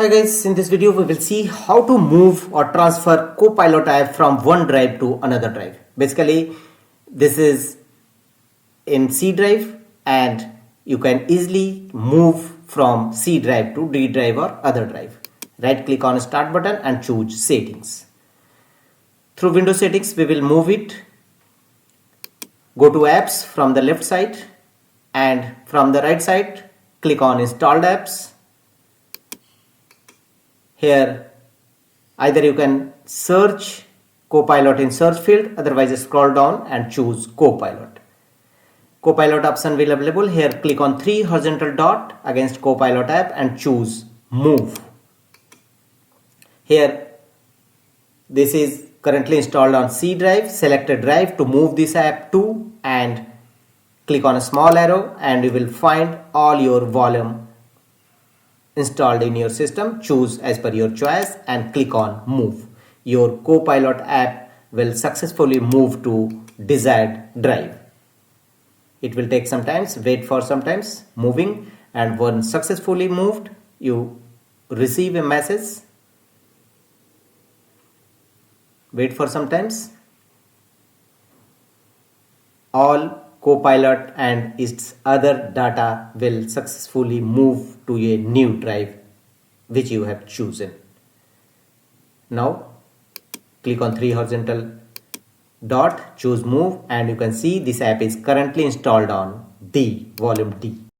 Hi guys, in this video we will see how to move or transfer Copilot app from one drive to another drive. Basically, this is in C drive and you can easily move from C drive to D drive or other drive. Right click on start button and choose settings. Through window settings we will move it. Go to apps from the left side and from the right side click on installed apps. Here either you can search Copilot in search field, otherwise scroll down and choose Copilot. Copilot option will available. Here click on 3 horizontal dot against Copilot app and choose move. Here this is currently installed on C drive. Select a drive to move this app to and click on a small arrow and you will find all your volume installed in your system. Choose as per your choice and click on move. Your Copilot app will successfully move to desired drive. It will take some time, wait for some time moving, and once successfully moved you receive a message. Wait for some time. All Copilot and its other data will successfully move to a new drive which you have chosen. Now click on 3 horizontal dot, choose move, and you can see this app is currently installed on D, volume D.